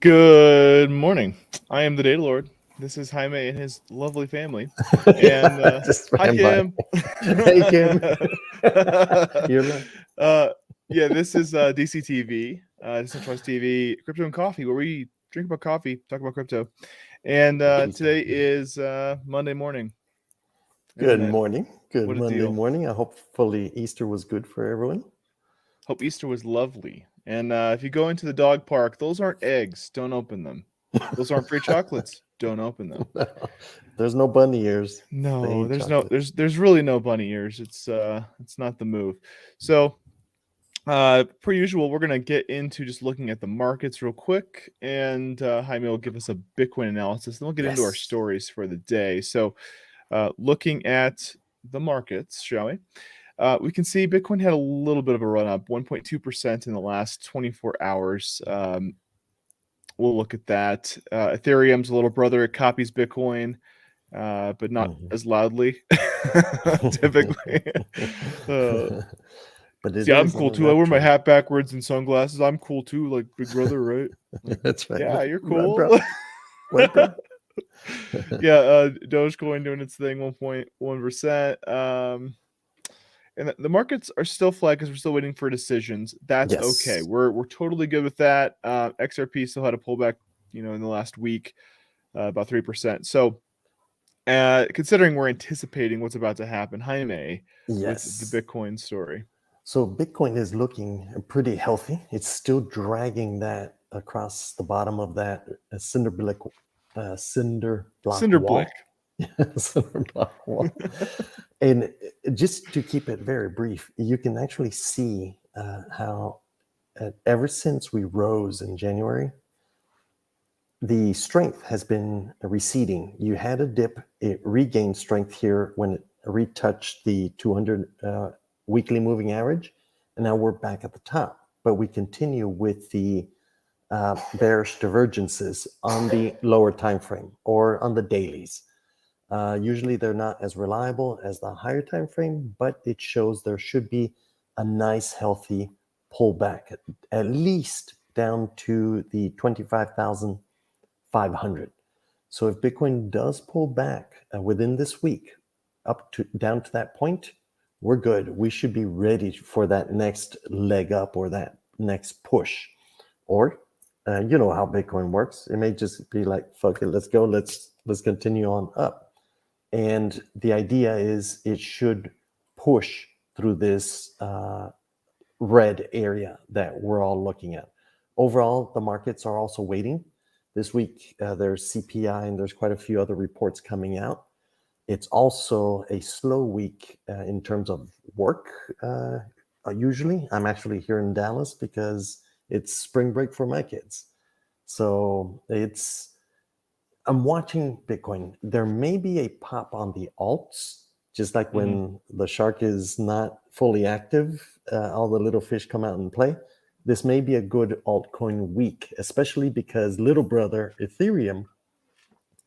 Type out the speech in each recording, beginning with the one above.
Good morning. I am the Data Lord. This is Jaime and his lovely family. And Just hi, ran by. Kim. Hey, Kim. You're like, Yeah, this is DCTV, Decentralized TV, Crypto and Coffee, where we drink about coffee, talk about crypto. And today is Monday morning. good Isn't it? morning. Good What a Monday deal. morning. I hopefully Easter was good for everyone. Hope Easter was lovely. And if you go into the dog park, those aren't eggs. Don't open them. Those aren't free chocolates. Don't open them. There's no bunny ears. They No, ain't there's chocolate. there's really no bunny ears. It's not the move. So, per usual, we're gonna get into just looking at the markets real quick, and Jaime will give us a Bitcoin analysis. Then we'll get into our Yes. stories for the day. So, looking at the markets, shall we? We can see Bitcoin had a little bit of a run up, 1.2% in the last 24 hours. We'll look at that. Ethereum's little brother, it copies Bitcoin, but not as loudly, typically. But it See, I'm is on cool an too. I wear my uptrend. hat backwards and sunglasses. I'm cool too, like Big Brother, right? Like, That's right. yeah, you're Right, cool. bro. Right, bro. Yeah, Dogecoin doing its thing, 1.1%. And the markets are still flat because we're still waiting for decisions. That's okay. Yes. We're totally good with that. XRP still had a pullback, in the last week, about 3%. So, considering we're anticipating what's about to happen, Jaime, with the Yes. Bitcoin story. So Bitcoin is looking pretty healthy. It's still dragging that across the bottom of that cinder block Cinderblick. wall. Cinder block wall. And just to keep it very brief, you can actually see how ever since we rose in January, the strength has been receding. You had a dip, it regained strength here when it retouched the 200 weekly moving average, and now we're back at the top. But we continue with the bearish divergences on the lower time frame or on the dailies. Usually they're not as reliable as the higher time frame, but it shows there should be a nice healthy pullback, at least down to the 25,500. So if Bitcoin does pull back within this week, down to that point, we're good. We should be ready for that next leg up or that next push. Or you know how Bitcoin works. It may just be like, fuck it, let's go. Let's continue on up. And the idea is it should push through this red area that we're all looking at. Overall, the markets are also waiting. This week, there's CPI and there's quite a few other reports coming out. It's also a slow week in terms of work. Usually, I'm actually here in Dallas because it's spring break for my kids. So I'm watching Bitcoin. There may be a pop on the alts, just like when the shark is not fully active, all the little fish come out and play. This may be a good altcoin week, especially because little brother Ethereum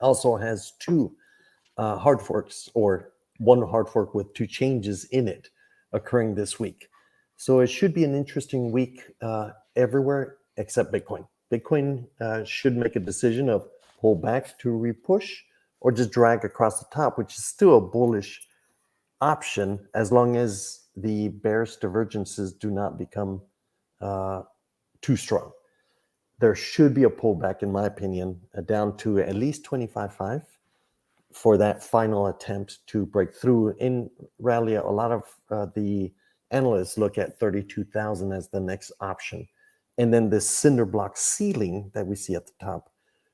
also has two hard forks, or one hard fork with two changes in it occurring this week. So it should be an interesting week everywhere except Bitcoin. Bitcoin should make a decision of pull back to repush or just drag across the top, which is still a bullish option as long as the bearish divergences do not become too strong. There should be a pullback, in my opinion, down to at least 25.5 for that final attempt to break through. In rally, a lot of the analysts look at 32,000 as the next option. And then this cinder block ceiling that we see at the top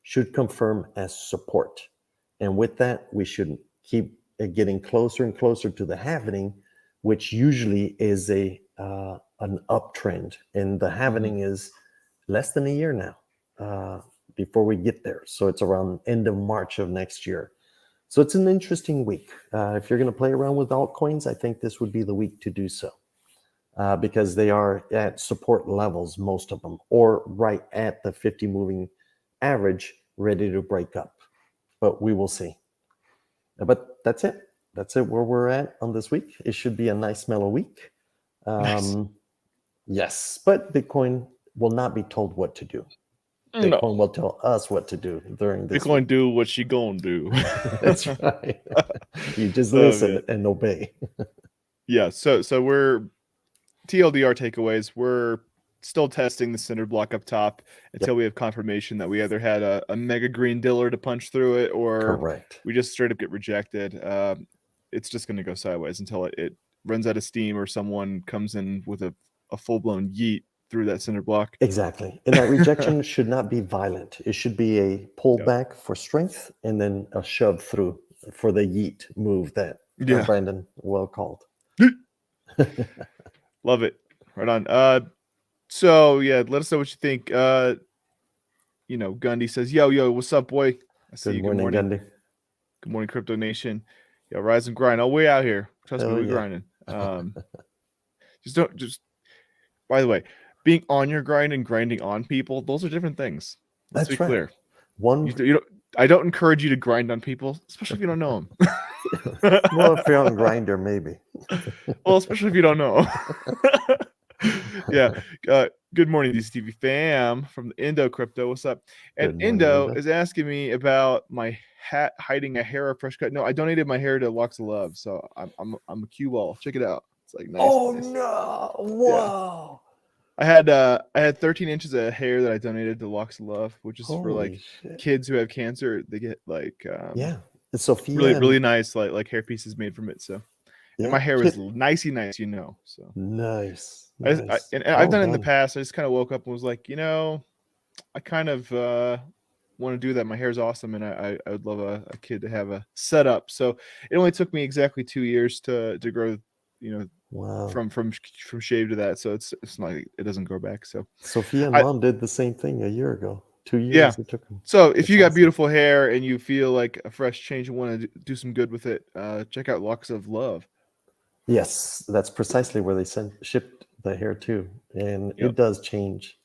should confirm as support. And with that, we should keep getting closer and closer to the halvening, which usually is an uptrend. And the halvening is less than a year now before we get there. So it's around end of March of next year. So it's an interesting week. If you're going to play around with altcoins, I think this would be the week to do so because they are at support levels, most of them, or right at the 50 moving average, ready to break up. But we will see. But that's it. That's it where we're at on this week. It should be a nice mellow week. Nice. Yes, but Bitcoin will not be told what to do. No, Bitcoin will tell us what to do during this Bitcoin week. do what she gonna do. That's right. You just Oh, listen man. and obey. Yeah, so we're TLDR takeaways. We're still testing the cinder block up top until we have confirmation that we either had a mega green diller to punch through it, or Correct. we just straight up get rejected. It's just going to go sideways until it runs out of steam, or someone comes in with a full-blown yeet through that cinder block. Exactly. And that rejection should not be violent. It should be a pullback for strength and then a shove through for the yeet move that Brandon well called. Love it. Right on. So yeah, let us know what you think. Gundy says, yo, what's up, boy? I see Good you. morning, Gundy. Good morning, Crypto Nation. Yeah, rise and grind. Oh, way out here. Trust me, we're grinding. Just by the way, being on your grind and grinding on people, those are different things. Let's be clear. I don't encourage you to grind on people, especially if you don't know them. Well, if you're on Grinder, maybe. Well, especially if you don't know. Yeah. Good morning, DCTV fam from the Indo Crypto. What's up? And Good morning, Indo Indo. is asking me about my hat hiding a hair of fresh cut. No, I donated my hair to Locks of Love, so I'm a cue ball. Check it out. It's like nice. Oh nice. no! Wow. Yeah. I had 13 inches of hair that I donated to Locks of Love, which is for like kids who have cancer. They get like It's Sophia really nice like hair pieces made from it. So and my hair was nicey nice, So nice. I've done it in the past. I just kind of woke up and was like, I kind of want to do that. My hair's awesome, and I would love a kid to have a setup. So it only took me exactly 2 years to grow, from shave to that. So it's not like it doesn't grow back. So Sophia and Mom did the same thing a year ago. 2 years. Yeah. It took them. So if you got beautiful hair and you feel like a fresh change and want to do some good with it, check out Locks of Love. Yes, that's precisely where they shipped the hair to, and it does change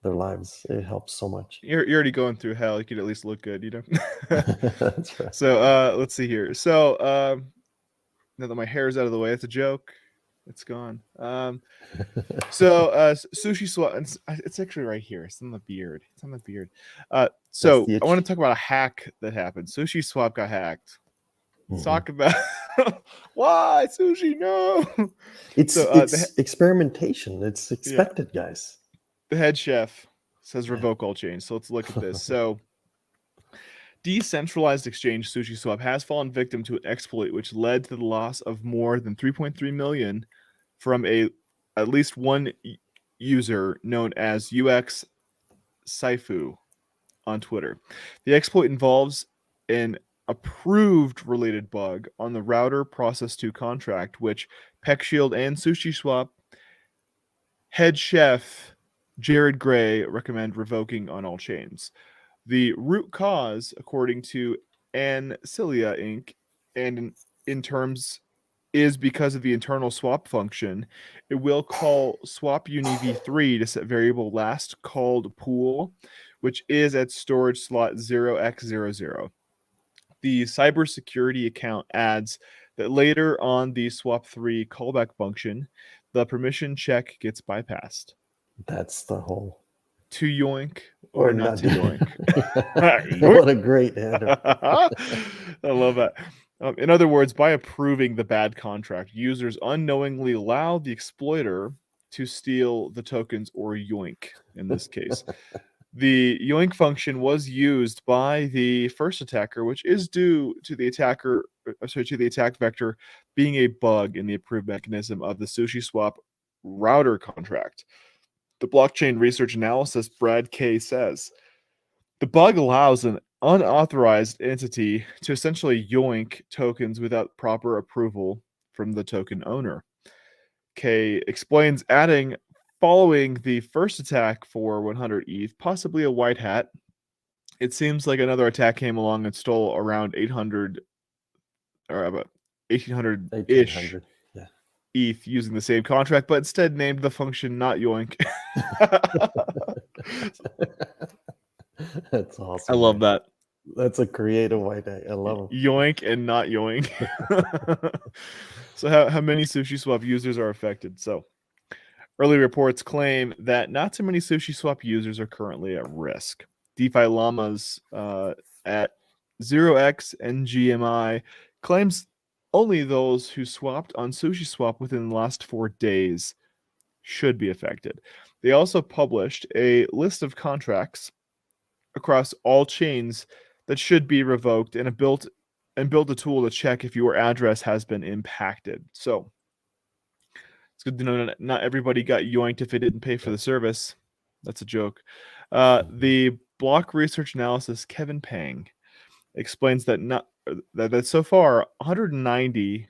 their lives. It helps so much. You're already going through hell. You could at least look good, That's right. So let's see here. So now that my hair is out of the way, it's a joke. It's gone. So SushiSwap, it's actually right here. It's on the beard. So I want to talk about a hack that happened. SushiSwap got hacked. Let's talk about why sushi. No, it's experimentation. It's expected, guys. The head chef says revoke all change. So let's look at this. So decentralized exchange SushiSwap has fallen victim to an exploit which led to the loss of more than 3.3 million from at least one user known as UX Saifu on Twitter. The exploit involves an approved related bug on the router process 2 contract, which PeckShield and SushiSwap head chef Jared Gray recommend revoking on all chains. The root cause, according to Ancilia Inc., and in terms is because of the internal swap function. It will call swap uni v3 to set variable last called pool, which is at storage slot 0x00. The cybersecurity account adds that later on the swap3 callback function, the permission check gets bypassed. That's the whole. To yoink or not to yoink. What a great header. I love that. In other words, by approving the bad contract, users unknowingly allow the exploiter to steal the tokens, or yoink in this case. The yoink function was used by the first attacker, which is due to the attack vector being a bug in the approved mechanism of the SushiSwap router contract. The blockchain research analysis Brad K says the bug allows an unauthorized entity to essentially yoink tokens without proper approval from the token owner. K explains, adding, following the first attack for 100 ETH, possibly a white hat, it seems like another attack came along and stole around 800 or about 1800-ish ETH using the same contract, but instead named the function Not-Yoink. That's awesome. I love that. That's a creative white hat. I love it. Yoink and not yoink. So how many SushiSwap users are affected? So early reports claim that not too many SushiSwap users are currently at risk. DeFi llamas at 0x NGMI claims only those who swapped on SushiSwap within the last 4 days should be affected. They also published a list of contracts across all chains that should be revoked and built a tool to check if your address has been impacted. So it's good to know that not everybody got yoinked if they didn't pay for the service. That's a joke. The block research analysis Kevin Pang explains that so far 190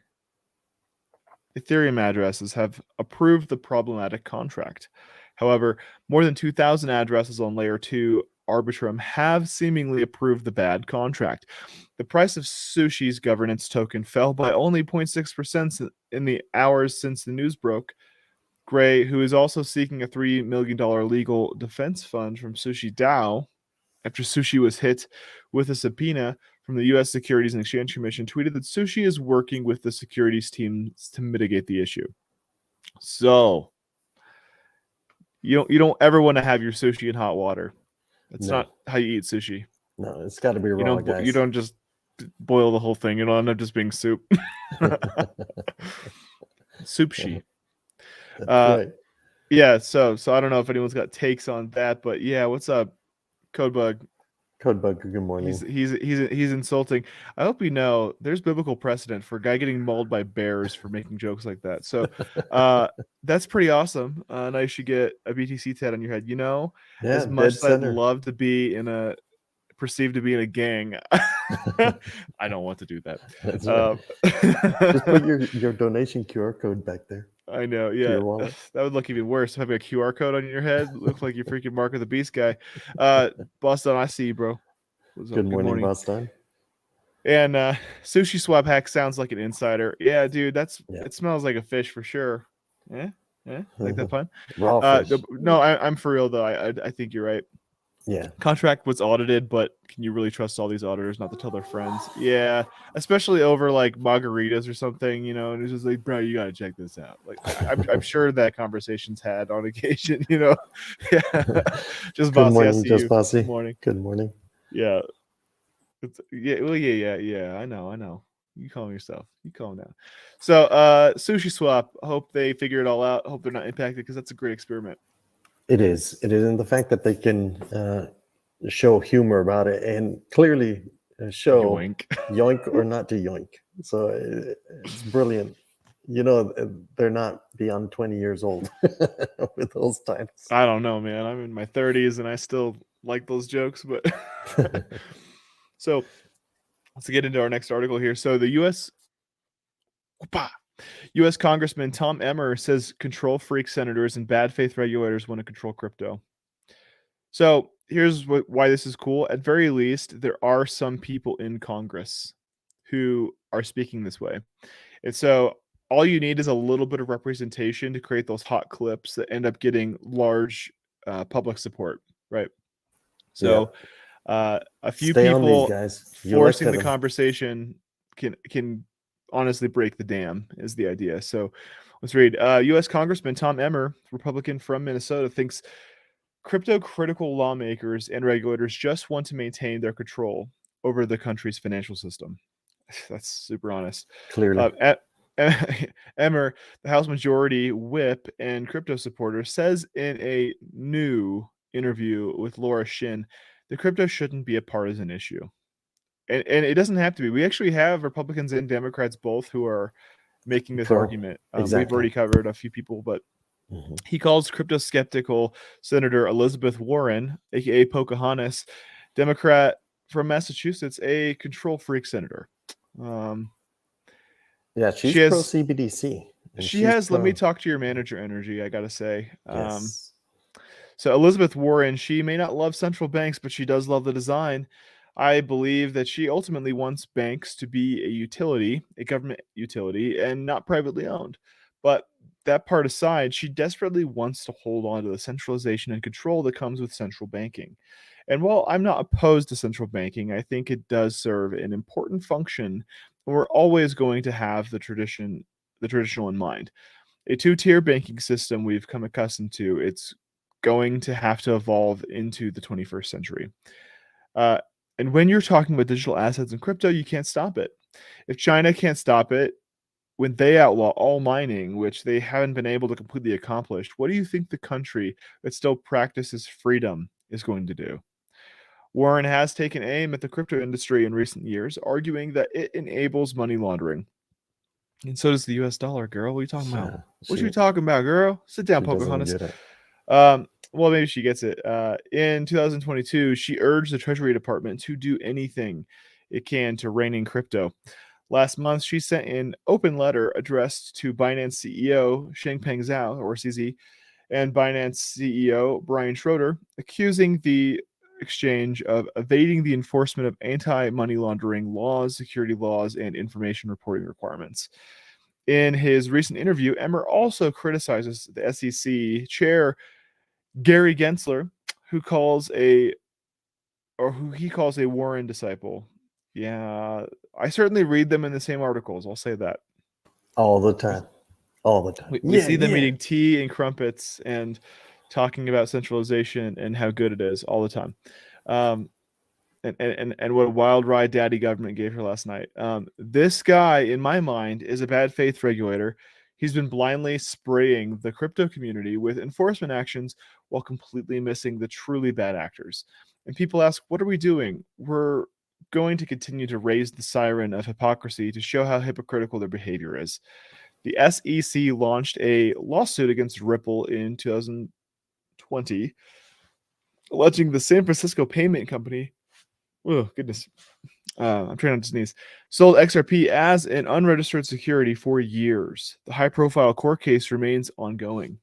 Ethereum addresses have approved the problematic contract. However, more than 2,000 addresses on layer 2 Arbitrum have seemingly approved the bad contract. The price of Sushi's governance token fell by only 0.6% in the hours since the news broke. Gray, who is also seeking a $3 million legal defense fund from Sushi DAO after Sushi was hit with a subpoena from the U.S. Securities and Exchange Commission, tweeted that Sushi is working with the securities teams to mitigate the issue. So you don't ever want to have your sushi in hot water. That's not how you eat sushi. No, it's got to be raw, guys. You don't just boil the whole thing. It'll end up just being soup. Soupshi. That's right. Yeah, so I don't know if anyone's got takes on that, but yeah, what's up, Codebug? Codebug, good morning. He's insulting. I hope you know there's biblical precedent for a guy getting mauled by bears for making jokes like that. So that's pretty awesome. Now you should get a BTC tat on your head. As much as I'd love to be perceived to be in a gang, I don't want to do that. That's right. Just put your donation QR code back there. I know, yeah. That would look even worse. Having a QR code on your head, look like you're freaking Mark of the Beast guy. Boston, I see you, bro. Good morning, Boston. And SushiSwap hack sounds like an insider. Yeah, dude, it smells like a fish for sure. Yeah, like that pun. Raw fish. No, I'm for real though. I think you're right. Yeah. Contract was audited, but can you really trust all these auditors not to tell their friends? Yeah, especially over like margaritas or something, and it's just like, bro, you gotta check this out. Like, I'm sure that conversation's had on occasion, Yeah. Just Good bossy. morning, just bossy. Good morning. Good morning. Yeah. Yeah. I know. You calm yourself. You calm down. So, SushiSwap. Hope they figure it all out. Hope they're not impacted because that's a great experiment. It is, and the fact that they can show humor about it and clearly show yoink or not to yoink. So it's brilliant. They're not beyond 20 years old with those titles. I don't know, man. I'm in my 30s and I still like those jokes, but so let's get into our next article here. So the U.S. Congressman Tom Emmer says control freak senators and bad faith regulators want to control crypto. So here's why this is cool. At very least, there are some people in Congress who are speaking this way. And so all you need is a little bit of representation to create those hot clips that end up getting large public support, right? So a few people forcing the conversation can honestly break the dam is the idea. So let's read. U.S. Congressman Tom Emmer, Republican from Minnesota, thinks crypto critical lawmakers and regulators just want to maintain their control over the country's financial system. That's super honest. Clearly. Emmer, the House Majority Whip and crypto supporter, says in a new interview with Laura Shin, the crypto shouldn't be a partisan issue. And it doesn't have to be. We actually have Republicans and Democrats both who are making this argument. We've already covered a few people, but he calls crypto skeptical Senator Elizabeth Warren, aka Pocahontas, Democrat from Massachusetts, a control freak senator. She's pro CBDC. She has let me talk to your manager energy, I gotta say. So Elizabeth Warren, she may not love central banks, but she does love the design. I believe that she ultimately wants banks to be a utility, a government utility, and not privately owned. But that part aside, she desperately wants to hold on to the centralization and control that comes with central banking. And while I'm not opposed to central banking, I think it does serve an important function. We're always going to have the traditional in mind. A two-tier banking system we've come accustomed to. It's going to have to evolve into the 21st century. And when you're talking about digital assets and crypto, you can't stop it. If China can't stop it, when they outlaw all mining, which they haven't been able to completely accomplish, what do you think the country that still practices freedom is going to do? Warren has taken aim at the crypto industry in recent years, arguing that it enables money laundering. And so does the US dollar, girl. What are you talking about? Yeah, What you talking about, girl? Sit down, she doesn't Pocahontas. get it. Well, maybe she gets it. In 2022, she urged the Treasury Department to do anything it can to rein in crypto. Last month, she sent an open letter addressed to Binance CEO Changpeng Zhao, or CZ, and Binance CEO Brian Schroeder, accusing the exchange of evading the enforcement of anti-money laundering laws, security laws, and information reporting requirements. In his recent interview, Emmer also criticizes the SEC chair Gary Gensler, who he calls a Warren disciple. Yeah, I certainly read them in the same articles. I'll say that. All the time. All the time. We see them eating tea and crumpets and talking about centralization and how good it is all the time. And what a wild ride daddy government gave her last night. This guy, in my mind, is a bad faith regulator. He's been blindly spraying the crypto community with enforcement actions while completely missing the truly bad actors. And people ask, what are we doing? We're going to continue to raise the siren of hypocrisy to show how hypocritical their behavior is. The SEC launched a lawsuit against Ripple in 2020, alleging the San Francisco payment company, oh goodness, I'm trying not to sneeze, sold XRP as an unregistered security for years. The high-profile court case remains ongoing.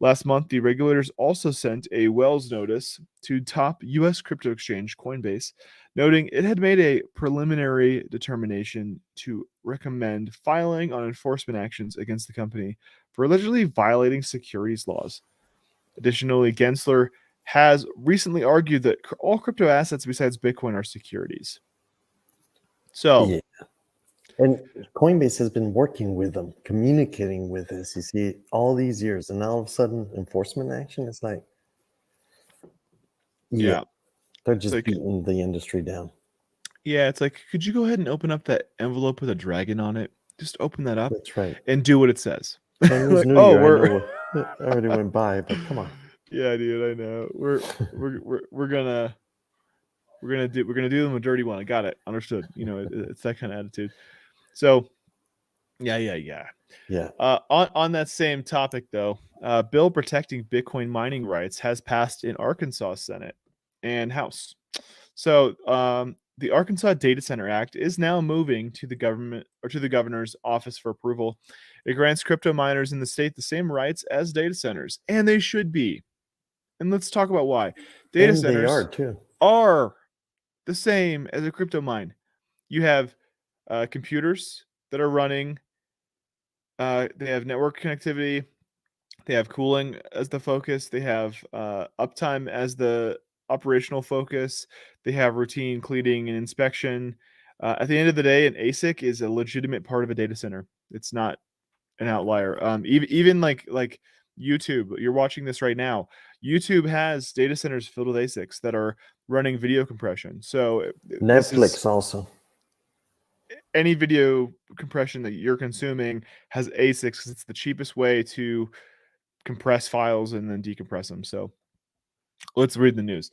Last month, the regulators also sent a Wells notice to top U.S. crypto exchange Coinbase, noting it had made a preliminary determination to recommend filing on enforcement actions against the company for allegedly violating securities laws. Additionally, Gensler has recently argued that all crypto assets besides Bitcoin are securities. So, yeah. And Coinbase has been working with them, communicating with SEC all these years, and now all of a sudden, enforcement action is like, yeah. they're just Like, beating the industry down. Yeah, it's like, could you go ahead and open up that envelope with a dragon on it? Just open that up That's right. and do what it says. Chinese Like, New oh, Year, I we're know it already went by, but come on. yeah, dude, I know. We're gonna do them a dirty one. I got it. Understood. You know, it's that kind of attitude. So yeah. Yeah. On that same topic though, bill protecting Bitcoin mining rights has passed in Arkansas Senate and House. So the Arkansas Data Center Act is now moving to the government or to the governor's office for approval. It grants crypto miners in the state the same rights as data centers, and they should be. And let's talk about why. Data And they centers are too. are the same as a crypto mine. You have computers that are running. They have network connectivity. They have cooling as the focus. They have uptime as the operational focus. They have routine cleaning and inspection. At the end of the day, an ASIC is a legitimate part of a data center. It's not an outlier. Even like YouTube, you're watching this right now. YouTube has data centers filled with ASICs that are running video compression. So Netflix also. Any video compression that you're consuming has ASICs because it's the cheapest way to compress files and then decompress them. So let's read the news.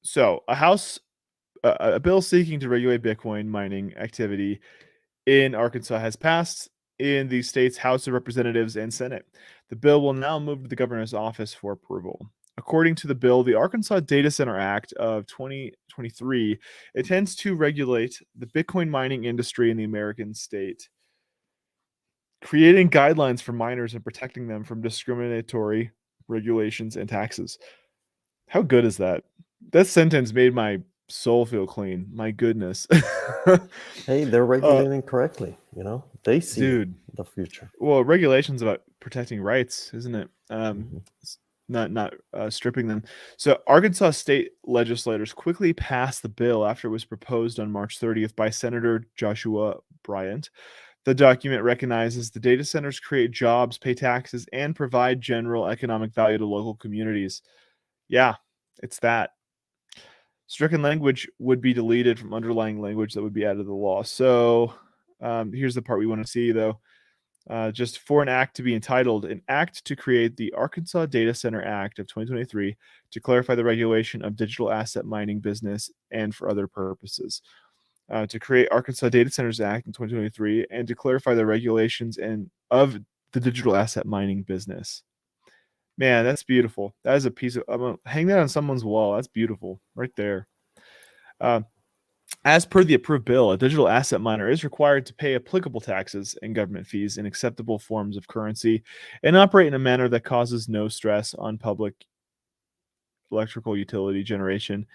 So a bill seeking to regulate Bitcoin mining activity in Arkansas has passed in the state's House of Representatives and Senate. The bill will now move to the governor's office for approval. According to the bill, the Arkansas Data Center Act of 2023 intends to regulate the Bitcoin mining industry in the American state, creating guidelines for miners and protecting them from discriminatory regulations and taxes. How good is that? That sentence made my soul feel clean. My goodness. Hey, they're regulating correctly. You know, they see Dude, the future. well, regulations about protecting rights, isn't it? Not stripping them. So Arkansas state legislators quickly passed the bill after it was proposed on March 30th by Senator Joshua Bryant. The document recognizes the data centers create jobs, pay taxes, and provide general economic value to local communities. Yeah, it's that. Stricken language would be deleted from underlying language that would be added to the law. So here's the part we want to see, though. Just for an act to be entitled, an act to create the Arkansas Data Center Act of 2023 to clarify the regulation of digital asset mining business and for other purposes. To create Arkansas Data Centers Act in 2023 and to clarify the regulations of the digital asset mining business. Man, that's beautiful. That is a piece of, I'm gonna hang that on someone's wall. That's beautiful right there. As per the approved bill, a digital asset miner is required to pay applicable taxes and government fees in acceptable forms of currency and operate in a manner that causes no stress on public electrical utility generation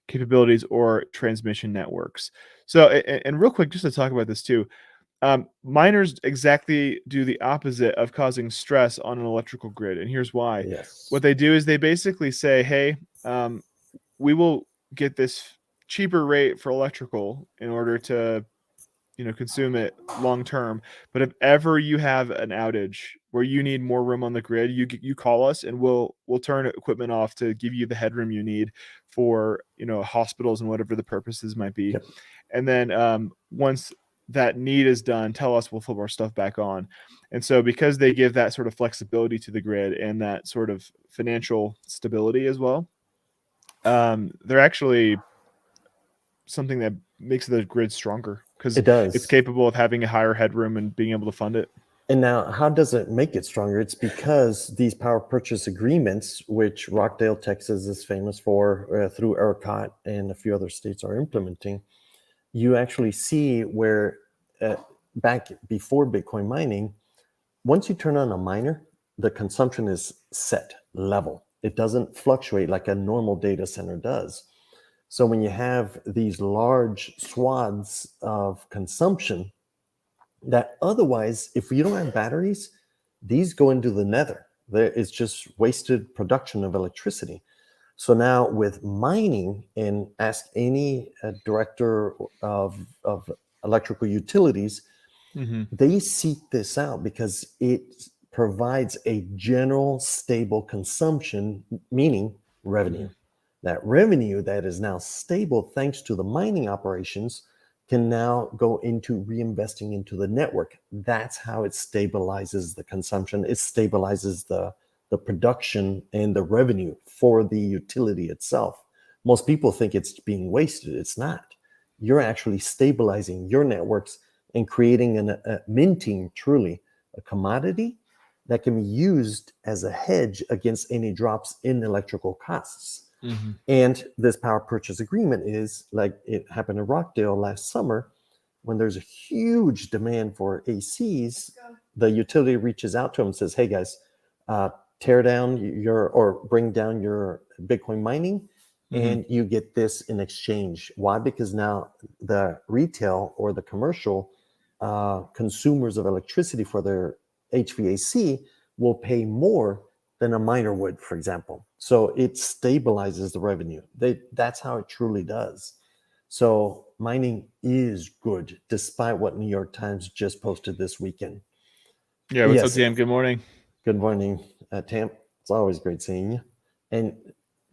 capabilities or transmission networks. So, and real quick, just to talk about this too, miners exactly do the opposite of causing stress on an electrical grid, and here's why. Yes. What they do is they basically say, "Hey, we will get this cheaper rate for electrical in order to, consume it long term. But if ever you have an outage where you need more room on the grid, you call us and we'll turn equipment off to give you the headroom you need for hospitals and whatever the purposes might be. Yep. And then once that need is done, tell us, we'll flip our stuff back on." And so because they give that sort of flexibility to the grid and that sort of financial stability as well, they're actually something that makes the grid stronger because It does. it's capable of having a higher headroom and being able to fund it. And now, how does it make it stronger? It's because these power purchase agreements, which Rockdale, Texas is famous for through ERCOT and a few other states are implementing, you actually see where back before Bitcoin mining, once you turn on a miner, the consumption is set level. It doesn't fluctuate like a normal data center does. So when you have these large swaths of consumption that otherwise, if you don't have batteries, these go into the nether. It's just wasted production of electricity. So now with mining, and ask any director of electrical utilities, they seek this out because it provides a general stable consumption, meaning revenue. That revenue that is now stable thanks to the mining operations can now go into reinvesting into the network. That's how it stabilizes the consumption. It stabilizes the production and the revenue for the utility itself. Most people think it's being wasted. It's not. You're actually stabilizing your networks and creating a minting truly a commodity that can be used as a hedge against any drops in electrical costs. And this power purchase agreement is like it happened in Rockdale last summer when there's a huge demand for ACs. The utility reaches out to them and says, "Hey guys, tear down or bring down your Bitcoin mining and you get this in exchange." Why? Because now the retail or the commercial consumers of electricity for their HVAC will pay more than a miner would, for example. So it stabilizes the revenue. That's how it truly does. So mining is good, despite what New York Times just posted this weekend. Yeah, what's up, Tam? Good morning. Good morning, Tam. It's always great seeing you. And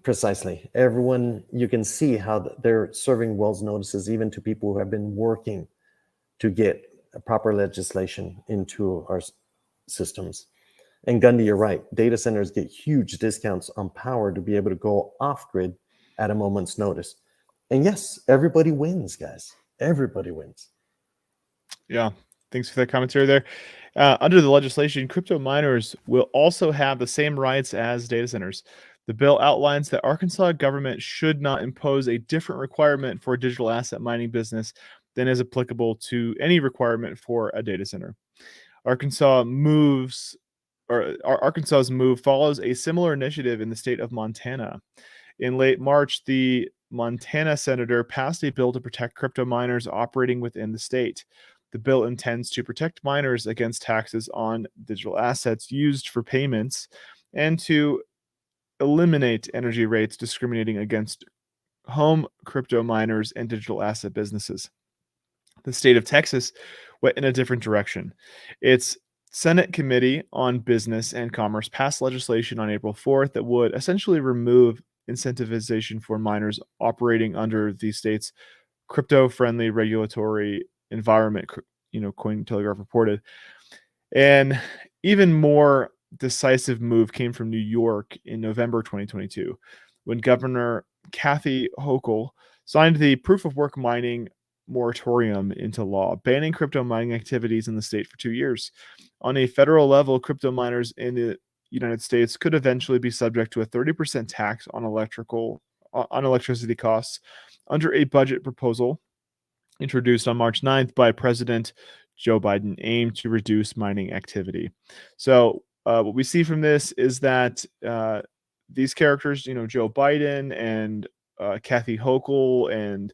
precisely, everyone, you can see how they're serving Wells notices even to people who have been working to get proper legislation into our systems. And Gundy, you're right. Data centers get huge discounts on power to be able to go off grid at a moment's notice. And yes, everybody wins, guys. Everybody wins. Yeah. Thanks for that commentary there. Under the legislation, crypto miners will also have the same rights as data centers. The bill outlines that Arkansas government should not impose a different requirement for a digital asset mining business than is applicable to any requirement for a data center. Arkansas's move follows a similar initiative in the state of Montana. In late March, the Montana senator passed a bill to protect crypto miners operating within the state. The bill intends to protect miners against taxes on digital assets used for payments and to eliminate energy rates discriminating against home crypto miners and digital asset businesses. The state of Texas went in a different direction. Its Senate Committee on Business and Commerce passed legislation on April 4th that would essentially remove incentivization for miners operating under the state's crypto-friendly regulatory environment, Cointelegraph reported. And even more decisive move came from New York in November 2022, when Governor Kathy Hochul signed the proof of work mining moratorium into law, banning crypto mining activities in the state for 2 years. On a federal level, crypto miners in the United States could eventually be subject to a 30% tax on electricity costs under a budget proposal introduced on March 9th by President Joe Biden, aimed to reduce mining activity. So what we see from this is that these characters, Joe Biden and Kathy Hochul and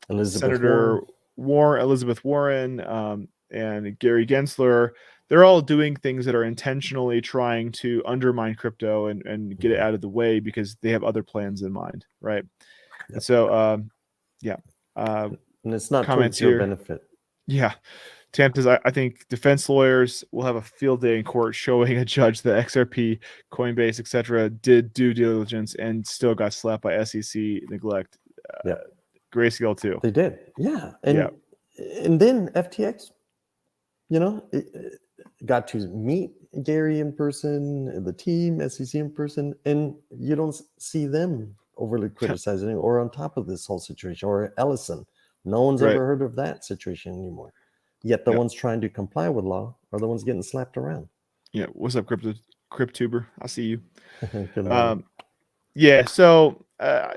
Senator Elizabeth Warren, and Gary Gensler, they're all doing things that are intentionally trying to undermine crypto and get it out of the way because they have other plans in mind, right? Yep. And so, yeah. And it's not comments towards your here. benefit. Yeah. Tamp says, I think defense lawyers will have a field day in court showing a judge that XRP, Coinbase, etc., did due diligence and still got slapped by SEC neglect. Yeah. Grayscale too. They did. Yeah. And then FTX, got to meet Gary in person, the team, SEC in person, and you don't see them overly criticizing or on top of this whole situation, or Ellison. No one's ever heard of that situation anymore. Yet the ones trying to comply with law are the ones getting slapped around. Yeah. What's up, Cryptuber? I see you. Good morning. Yeah. So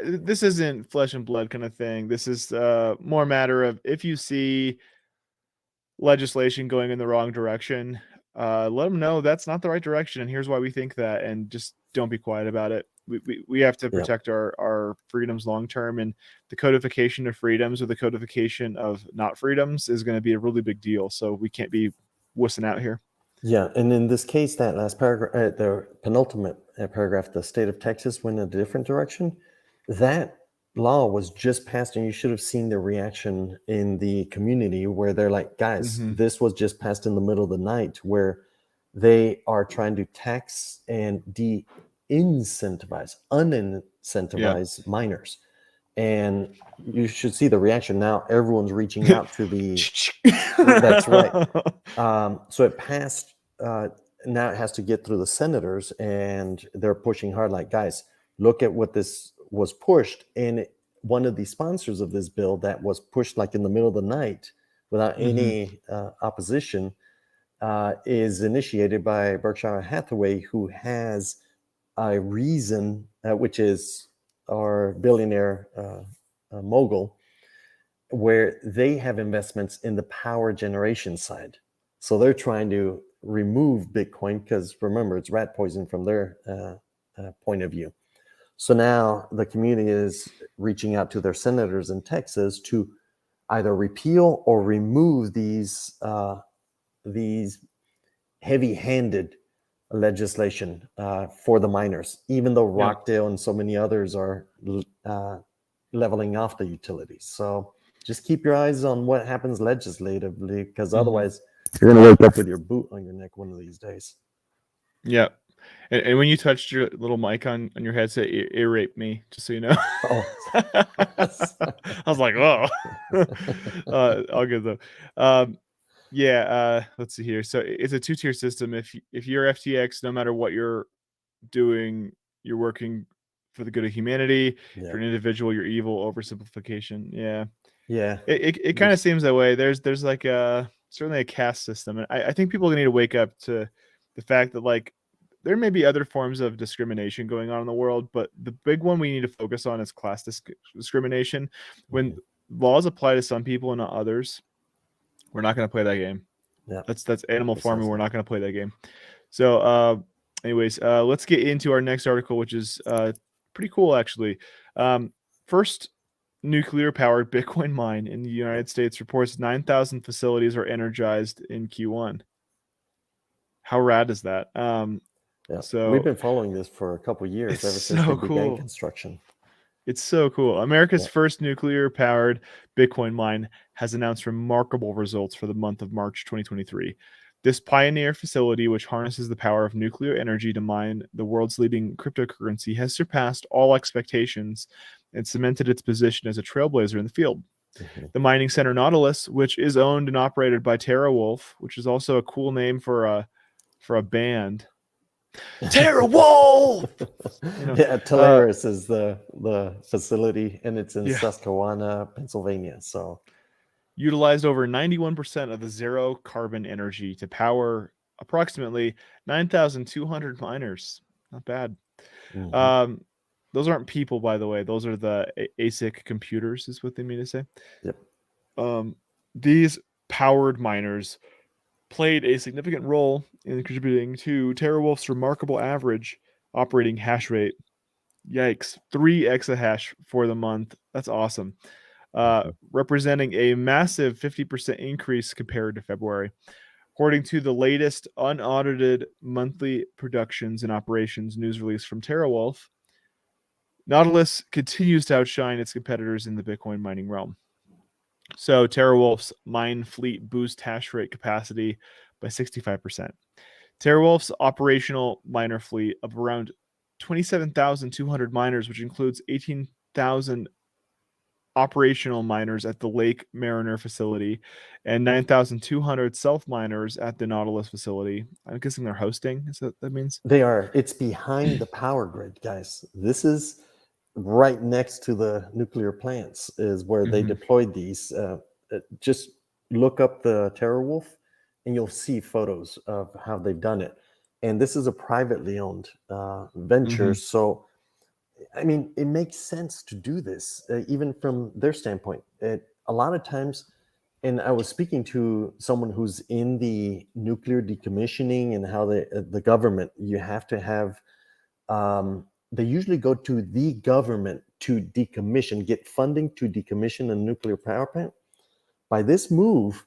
this isn't flesh and blood kind of thing. This is more a matter of if you see legislation going in the wrong direction, let them know that's not the right direction, and here's why we think that, and just don't be quiet about it. We have to protect our freedoms long term, and the codification of freedoms or the codification of not freedoms is going to be a really big deal. So we can't be wussing out here. Yeah, and in this case, that last paragraph, the penultimate paragraph, the state of Texas went in a different direction. That law was just passed, and you should have seen the reaction in the community where they're like, guys, this was just passed in the middle of the night, where they are trying to tax and unincentivize minors. And you should see the reaction. Now everyone's reaching out to the that's right. So it passed. Now it has to get through the senators, and they're pushing hard, like, guys, look at what this was pushed. And one of the sponsors of this bill that was pushed like in the middle of the night without any opposition is initiated by Berkshire Hathaway, who has a reason, which is our billionaire mogul, where they have investments in the power generation side. So they're trying to remove Bitcoin because, remember, it's rat poison from their point of view. So now the community is reaching out to their senators in Texas to either repeal or remove these heavy-handed legislation for the miners, even though Rockdale and so many others are leveling off the utilities. So just keep your eyes on what happens legislatively, because otherwise you're going to wake up with your boot on your neck one of these days. Yeah. And when you touched your little mic on your headset, it raped me, just so you know. Oh. I was like, oh. All good though. Let's see here. So it's a two-tier system. If you're FTX, no matter what you're doing, you're working for the good of humanity. If you're an individual, you're evil. Oversimplification. Yeah. It kind of seems that way. There's like certainly a caste system, and I think people need to wake up to the fact that, like, there may be other forms of discrimination going on in the world, but the big one we need to focus on is class discrimination. When laws apply to some people and not others, we're not going to play that game. That's animal farming. We're not going to play that game. So anyways, let's get into our next article, which is pretty cool, actually. First nuclear powered Bitcoin mine in the United States reports 9,000 facilities are energized in Q1. How rad is that? So we've been following this for a couple of years, ever since they began construction. It's so cool. America's Yeah. first nuclear-powered Bitcoin mine has announced remarkable results for the month of March 2023. This pioneer facility, which harnesses the power of nuclear energy to mine the world's leading cryptocurrency, has surpassed all expectations and cemented its position as a trailblazer in the field. Mhm. The mining center Nautilus, which is owned and operated by TerraWolf, which is also a cool name for a band. TerraWolf! You know, Yeah, Teleris is the facility, and it's in yeah. Susquehanna, Pennsylvania. So Utilized over 91% of the zero carbon energy to power approximately 9,200 miners. Not bad. mhm. Um, those aren't people, by the way. Those are the ASIC computers, is what they mean to say. Yep. These powered miners played a significant role in contributing to TerraWolf's remarkable average operating hash rate. Yikes, 3 exahash for the month. That's awesome. Mhm. Representing a massive 50% increase compared to February. According to the latest unaudited monthly productions and operations news release from TerraWolf, Nautilus continues to outshine its competitors in the Bitcoin mining realm. So TerraWolf's mine fleet boosts hash rate capacity by 65%. TerraWolf's operational miner fleet of around 27,200 miners, which includes 18,000 operational miners at the Lake Mariner facility and 9,200 self miners at the Nautilus facility. I'm guessing they're hosting. Is that means? They are. It's behind the power grid, guys. This is right next to the nuclear plants. Is where they Mhm. deployed these. Just look up the TerraWolf, and you'll see photos of how they've done it. And this is a privately owned venture, Mhm. so I mean, it makes sense to do this, even from their standpoint. A lot of times, and I was speaking to someone who's in the nuclear decommissioning and how the government, you have to have, they usually go to the government to decommission, get funding to decommission a nuclear power plant. By this move,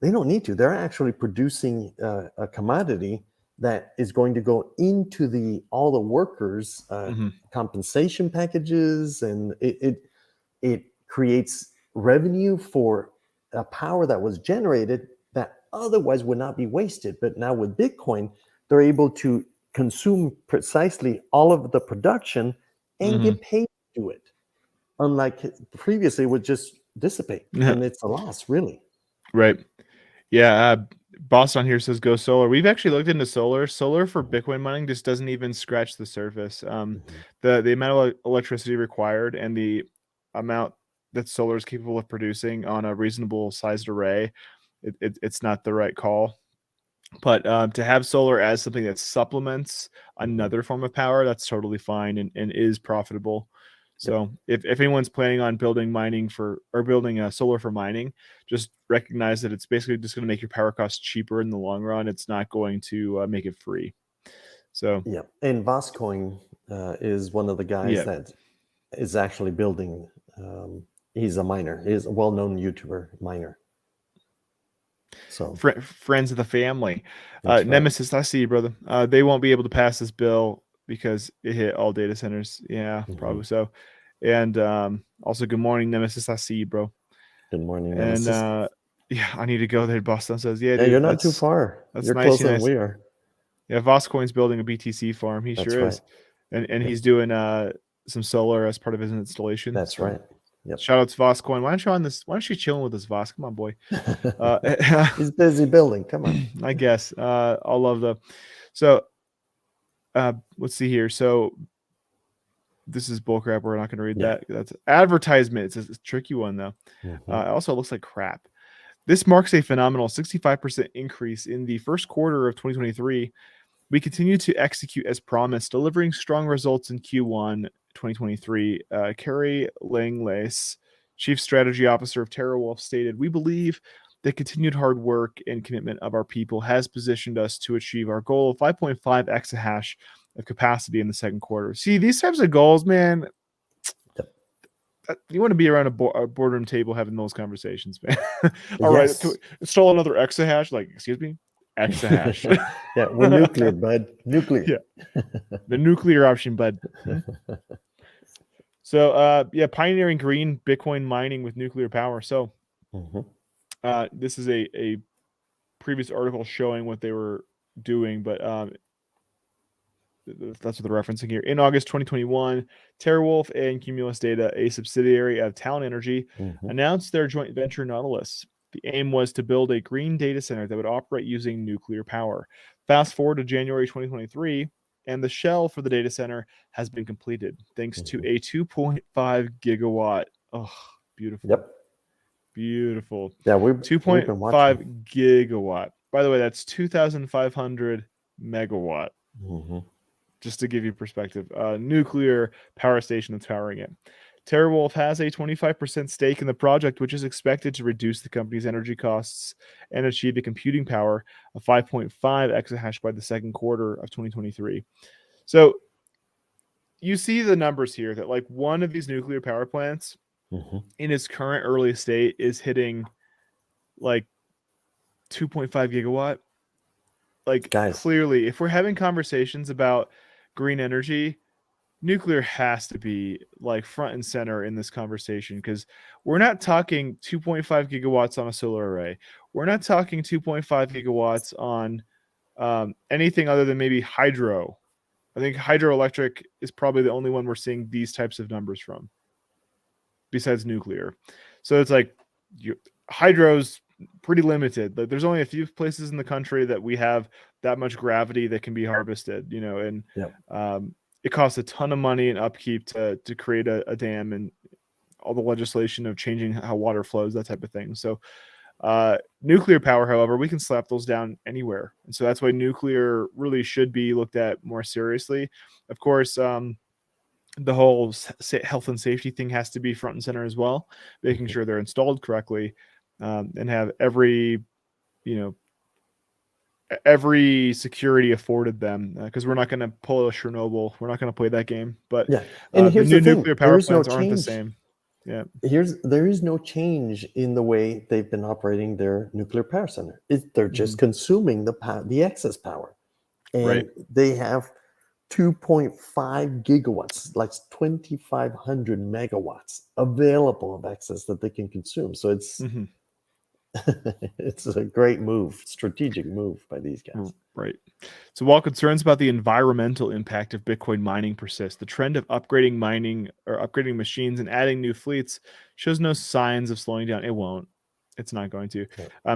they don't need to. They're actually producing a commodity that is going to go into the all the workers' Mhm. compensation packages, and it creates revenue for a power that was generated that otherwise would not be wasted. But now with Bitcoin, they're able to consume precisely all of the production and Mhm. get paid to do it. Unlike previously, it would just dissipate, and it's a loss, really. Right. Yeah. Boss on here says go solar. We've actually looked into solar. Solar for Mhm, Bitcoin mining just doesn't even scratch the surface. mhm, The amount of electricity required and the amount that solar is capable of producing on a reasonable sized array, it's not the right call. But to have solar as something that supplements mhm. another form of power, that's totally fine and is profitable. Yep. So if anyone's planning on building mining for or building a solar for mining, just recognize that it's basically just going to make your power costs cheaper in the long run. It's not going to make it free. So Yeah, and Voscoin is one of the guys yeah, that is actually building. He's a miner. He's a well-known YouTuber miner. So friends of the family, that's right. Nemesis. I see you, brother. They won't be able to pass this bill because it hit all data centers. Yeah, Mhm. probably so. And also, good morning, Nemesis. I see you, bro. Good morning, And Nemesis. yeah, I need to go there. Boston says, yeah, Yeah, you're dude, not too far. that's You're nice. You closer than nice. we are. Yeah, Voscoin's building a BTC farm. He That's sure right. is, and Yep. he's doing some solar as part of his installation. That's So right. Yep. shout out to Voscoin. Why don't you on this? Why don't you chilling with us, Vos? Come on, boy. Uh, He's busy building. Come on. I guess. I'll love the. So let's see here. So this is bullcrap. We're not going to read Yeah. that. That's advertisement. It's a tricky one though. Mhm. It also looks like crap. This marks a phenomenal 65% increase in the first quarter of 2023. We continue to execute as promised, delivering strong results in Q1 2023. Carrie Langlace, Chief Strategy Officer of TerraWolf, stated, we believe the continued hard work and commitment of our people has positioned us to achieve our goal of 5.5 exahash of capacity in the second quarter. See, these types of goals, man, Yep. you want to be around a boardroom table having those conversations, man. All right, can we Yes. install another exahash? Like, excuse me, exahash. Yeah, we're nuclear, bud. Nuclear. Yeah, the nuclear option, bud. Hmm? So yeah, pioneering green Bitcoin mining with nuclear power. So this is a previous article showing what they were doing, but that's what they're referencing here. In August 2021, TeraWolf and Cumulus Data, a subsidiary of Talon Energy, announced their joint venture Nautilus. The aim was to build a green data center that would operate using nuclear power. Fast forward to January 2023, and the shell for the data center has been completed thanks to a 2.5 gigawatt. Oh, beautiful. Yep. Beautiful. Yeah, we've been 2.5 watching. gigawatt. By the way, that's 2,500 megawatt. Just to give you perspective, nuclear power station that's powering it. TeraWolf has a 25% stake in the project, which is expected to reduce the company's energy costs and achieve a computing power of 5.5 exahash by the second quarter of 2023. So you see the numbers here that like one of these nuclear power plants in its current early state is hitting like 2.5 gigawatt. Like Guys, clearly, if we're having conversations about green energy, nuclear has to be like front and center in this conversation, because we're not talking 2.5 gigawatts on a solar array. We're not talking 2.5 gigawatts on anything other than maybe hydro. I think hydroelectric is probably the only one we're seeing these types of numbers from, besides nuclear. So it's like hydro's pretty limited. There's only a few places in the country that we have that much gravity that can be harvested, and it costs a ton of money and upkeep to create a dam, and all the legislation of changing how water flows, that type of thing. So nuclear power, however, we can slap those down anywhere. And so that's why nuclear really should be looked at more seriously. Of course, the whole health and safety thing has to be front and center as well, making sure they're installed correctly, and have every security afforded them, because we're not going to pull a Chernobyl. We're not going to play that game. But and the here's new the thing, nuclear power plants aren't the same. Yeah. There is no change in the way they've been operating their nuclear power center. They're just consuming the excess power, and they have 2.5 gigawatts, like 2,500 megawatts available of excess that they can consume. So it's it's a great move, strategic move by these guys. Right. So while concerns about the environmental impact of Bitcoin mining persist, the trend of upgrading machines and adding new fleets shows no signs of slowing down. It won't. It's not going to.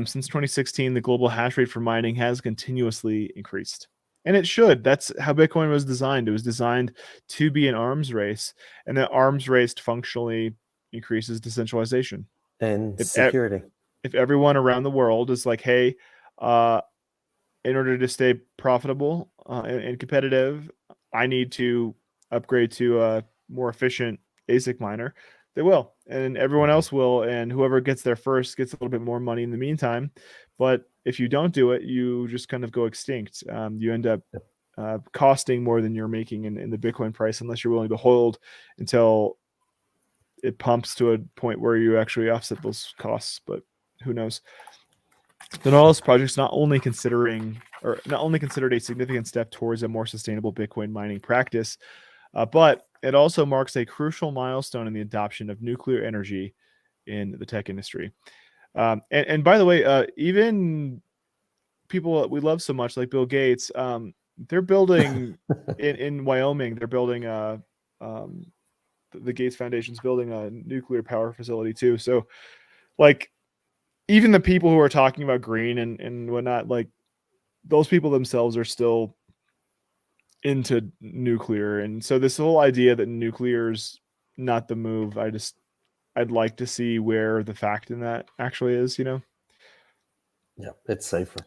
Since 2016, the global hash rate for mining has continuously increased. And it should. That's how Bitcoin was designed. It was designed to be an arms race, and that arms race functionally increases decentralization and security. If everyone around the world is like, hey, in order to stay profitable and competitive, I need to upgrade to a more efficient ASIC miner, they will. And everyone else will. And whoever gets there first gets a little bit more money in the meantime. But if you don't do it, you just kind of go extinct. You end up costing more than you're making in the Bitcoin price, unless you're willing to hold until it pumps to a point where you actually offset those costs. But who knows? The Nautilus project is not only considered a significant step towards a more sustainable Bitcoin mining practice, but it also marks a crucial milestone in the adoption of nuclear energy in the tech industry. And by the way, even people that we love so much, like Bill Gates, they're building in Wyoming. They're building the Gates Foundation's building a nuclear power facility too. So, like, even the people who are talking about green and whatnot, like those people themselves are still into nuclear. And so this whole idea that nuclear's not the move, I'd like to see where the fact in that actually is, Yeah, it's safer.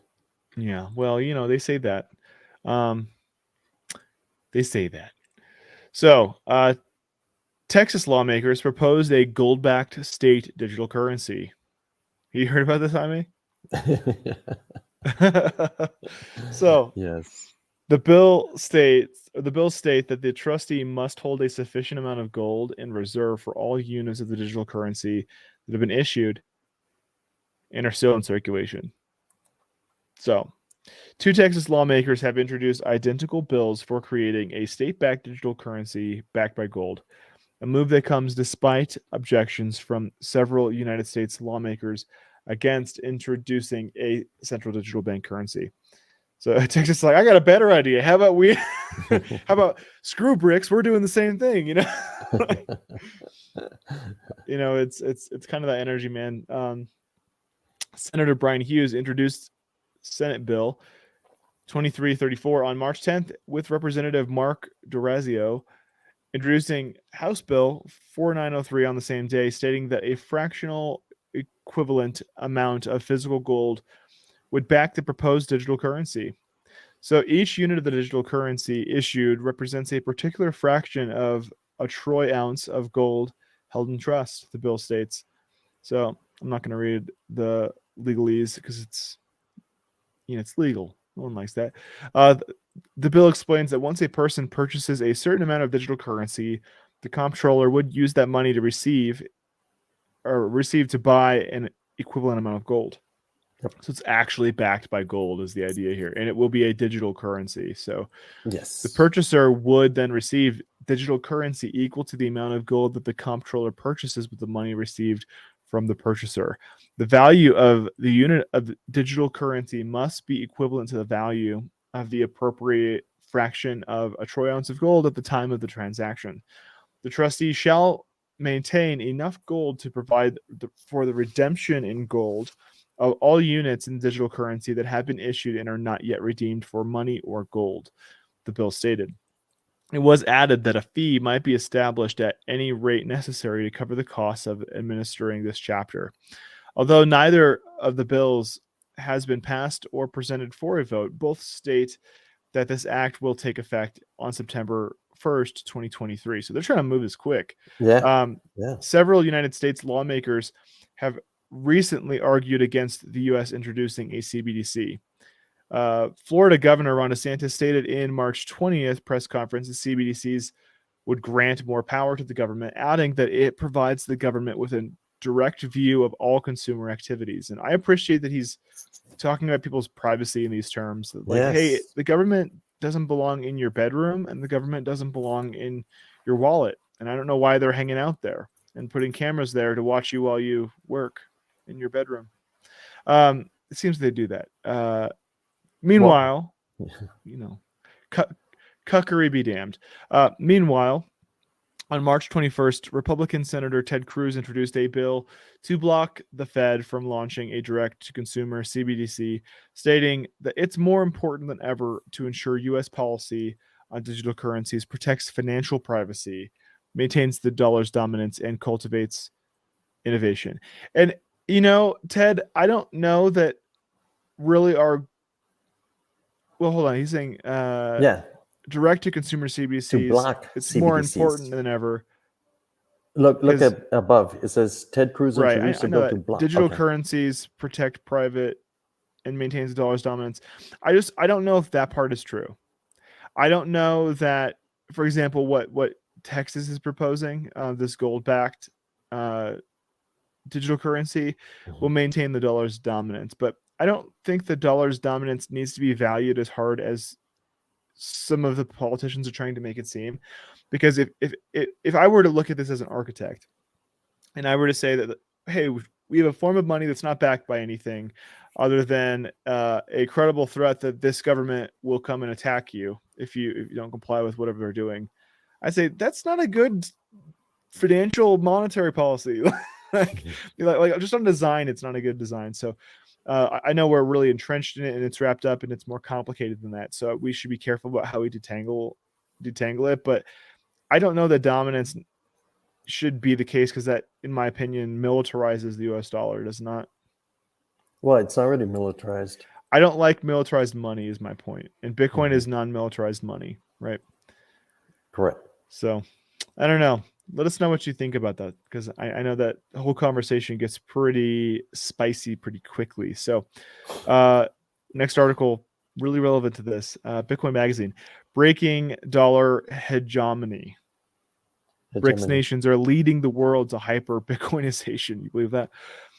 Yeah, well, they say that. So, Texas lawmakers proposed a gold-backed state digital currency. You heard about this, Jaime? So yes, the bill states that the trustee must hold a sufficient amount of gold in reserve for all units of the digital currency that have been issued and are still in circulation. So, two Texas lawmakers have introduced identical bills for creating a state-backed digital currency backed by gold. a move that comes despite objections from several United States lawmakers against introducing a central digital bank currency. So Texas is like, I got a better idea. How about we? How about screw BRICS? We're doing the same thing, you know. You know, it's kind of that energy, man. Senator Brian Hughes introduced Senate Bill 2334 on March 10th with Representative Mark D'Orazio introducing House Bill 4903 on the same day, stating that a fractional equivalent amount of physical gold would back the proposed digital currency. So each unit of the digital currency issued represents a particular fraction of a troy ounce of gold held in trust, the bill states. So I'm not going to read the legalese because it's, you know, it's legal. No one likes that. The bill explains that once a person purchases a certain amount of digital currency, the comptroller would use that money to receive to buy an equivalent amount of gold. Yep. So it's actually backed by gold is the idea here, and it will be a digital currency. So Yes. the purchaser would then receive digital currency equal to the amount of gold that the comptroller purchases with the money received from the purchaser. The value of the unit of digital currency must be equivalent to the value of the appropriate fraction of a troy ounce of gold at the time of the transaction. The trustee shall maintain enough gold to provide for the redemption in gold of all units in digital currency that have been issued and are not yet redeemed for money or gold, the bill stated. It was added that a fee might be established at any rate necessary to cover the costs of administering this chapter. Although neither of the bills has been passed or presented for a vote, both state that this act will take effect on September 1st, 2023. So they're trying to move this quick. Yeah. Several United States lawmakers have recently argued against the U.S. introducing a CBDC. Florida Governor Ron DeSantis stated in March 20th press conference that CBDCs would grant more power to the government, adding that it provides the government with a direct view of all consumer activities. And I appreciate that he's talking about people's privacy in these terms. Like, Yes. hey, the government doesn't belong in your bedroom and the government doesn't belong in your wallet. And I don't know why they're hanging out there and putting cameras there to watch you while you work in your bedroom. It seems they do that. Meanwhile, you know, cuckery be damned. Meanwhile, on March 21st, Republican Senator Ted Cruz introduced a bill to block the Fed from launching a direct-to-consumer CBDC, stating that it's more important than ever to ensure U.S. policy on digital currencies protects financial privacy, maintains the dollar's dominance, and cultivates innovation. And, you know, Ted, I don't know that really our... Well, hold on. He's saying direct-to-consumer CBDCs, to block it's CBDCs. more important than ever. Look at above. It says Ted Cruz introduced I a know bill to that block. digital currencies protect private and maintains the dollar's dominance. I don't know if that part is true. I don't know that, for example, what Texas is proposing, this gold-backed digital currency will maintain the dollar's dominance. But I don't think the dollar's dominance needs to be valued as hard as some of the politicians are trying to make it seem. Because if I were to look at this as an architect and I were to say that, hey, we have a form of money that's not backed by anything other than a credible threat that this government will come and attack you if you don't comply with whatever they're doing, I'd say that's not a good financial monetary policy. like just on design, it's not a good design. So I know we're really entrenched in it and it's wrapped up and it's more complicated than that. So we should be careful about how we detangle it. But I don't know that dominance should be the case because that, in my opinion, militarizes the US dollar. It does not. Well, it's already militarized. I don't like militarized money is my point. And Bitcoin is non-militarized money, right? Correct. So I don't know. Let us know what you think about that because I know that the whole conversation gets pretty spicy pretty quickly. So next article, really relevant to this. Bitcoin Magazine, breaking dollar hegemony. BRICS nations are leading the world to hyper Bitcoinization. You believe that?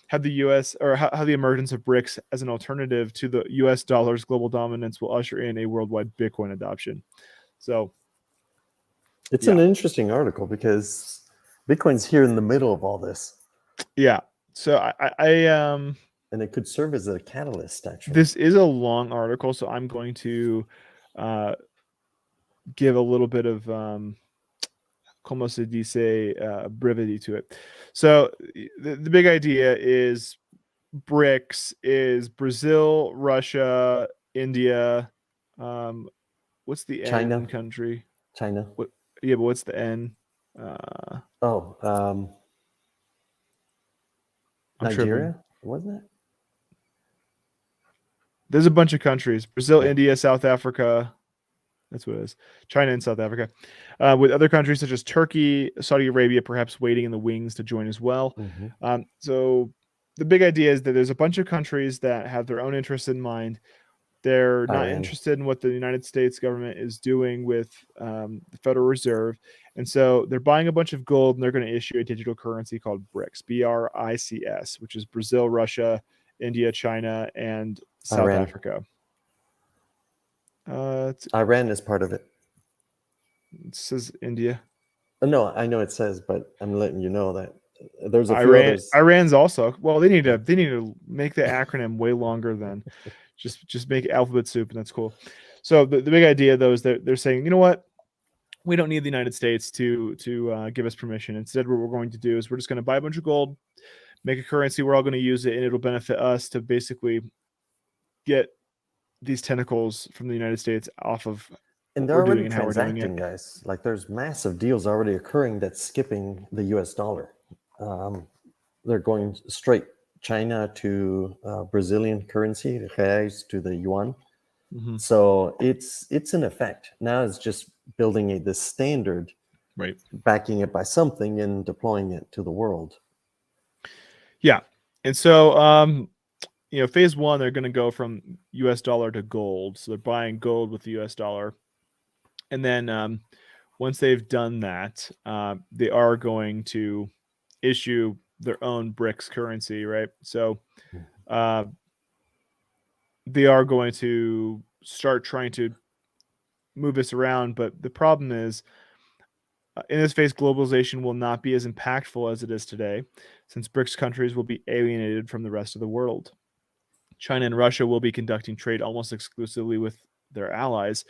How the U.S. or how the emergence of BRICS as an alternative to the U.S. dollar's global dominance will usher in a worldwide Bitcoin adoption. So it's an interesting article because Bitcoin's here in the middle of all this, Yeah. So and it could serve as a catalyst, actually. this is a long article, so I'm going to give a little bit of como se dice, brevity to it. So the big idea is BRICS is Brazil, Russia, India. What's the China. N country? China. What? Yeah, but what's the N? Oh, I'm tripping. Nigeria, wasn't it? There's a bunch of countries: Brazil, Yeah. India, South Africa. That's what it is. China and South Africa, with other countries such as Turkey, Saudi Arabia, perhaps waiting in the wings to join as well. So the big idea is that there's a bunch of countries that have their own interests in mind. They're not Iran. interested in what the United States government is doing with the Federal Reserve. And so they're buying a bunch of gold, and they're going to issue a digital currency called BRICS, BRICS, which is Brazil, Russia, India, China, and South Iran. Africa. Iran is part of it. It says India. No, I know it says, but I'm letting you know that there's a few Iran. others. Iran's also. Well, they need to make the acronym way longer than just make alphabet soup, and that's cool. So the big idea though is that they're saying, you know what, we don't need the United States to give us permission. Instead, what we're going to do is we're just going to buy a bunch of gold, make a currency. We're all going to use it, and it'll benefit us to basically get these tentacles from the United States off of And what they're we're already doing and how we're doing transacting, it. guys. Like there's massive deals already occurring that's skipping the US dollar. They're going straight China to Brazilian currency, the reais to the yuan. Mm-hmm. So it's in effect. Now it's just building this standard, Right. backing it by something and deploying it to the world. Yeah. And so phase one, they're going to go from US dollar to gold. So they're buying gold with the US dollar. And then once they've done that, they are going to issue their own BRICS currency, right? So they are going to start trying to move this around. But the problem is, in this phase, globalization will not be as impactful as it is today, since BRICS countries will be alienated from the rest of the world. China and Russia will be conducting trade almost exclusively with their allies,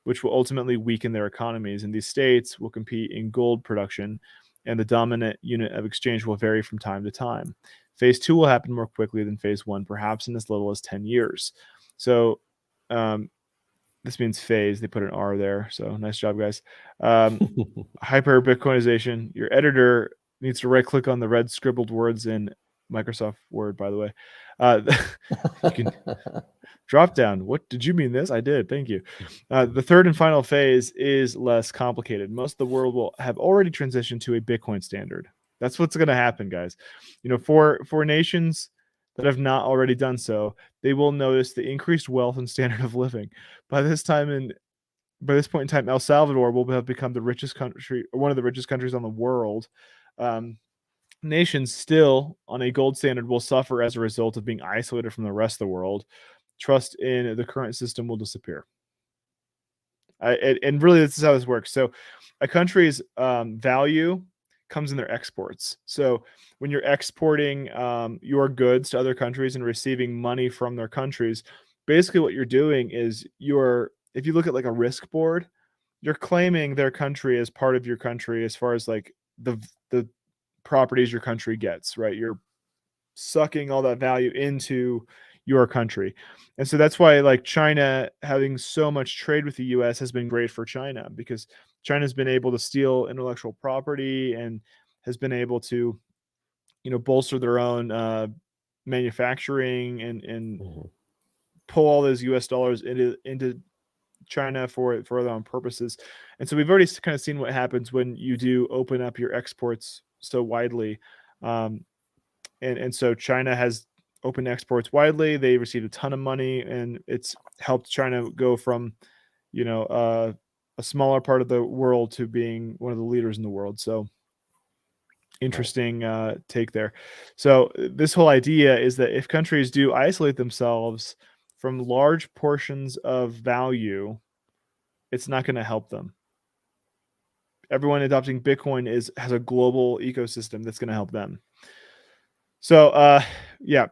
which will ultimately weaken their economies. And these states will compete in gold production, and the dominant unit of exchange will vary from time to time. Phase two will happen more quickly than phase one, perhaps in as little as 10 years. So this means phase. They put an R there. So nice job, guys. Hyper Bitcoinization. Your editor needs to right click on the red scribbled words in Microsoft Word, by the way. You can drop down. What did you mean this? I did. Thank you. The third and final phase is less complicated. Most of the world will have already transitioned to a Bitcoin standard. That's what's going to happen, guys. For nations that have not already done so, they will notice the increased wealth and standard of living. By this point in time, El Salvador will have become the richest country, or one of the richest countries on the world. Nations still on a gold standard will suffer as a result of being isolated from the rest of the world. Trust in the current system will disappear. And really, this is how this works. So a country's value comes in their exports. So when you're exporting your goods to other countries and receiving money from their countries, basically what you're doing is if you look at like a risk board, you're claiming their country as part of your country as far as like the properties your country gets, right? You're sucking all that value into your country. And so that's why like China having so much trade with the US has been great for China, because China's been able to steal intellectual property and has been able to bolster their own manufacturing and pull all those US dollars into China for their own purposes. And so we've already kind of seen what happens when you do open up your exports so widely. And so China has opened exports widely. They received a ton of money, and it's helped China go from, a smaller part of the world to being one of the leaders in the world. So interesting take there. So this whole idea is that if countries do isolate themselves from large portions of value, it's not going to help them. everyone adopting Bitcoin has a global ecosystem that's going to help them. So, yeah.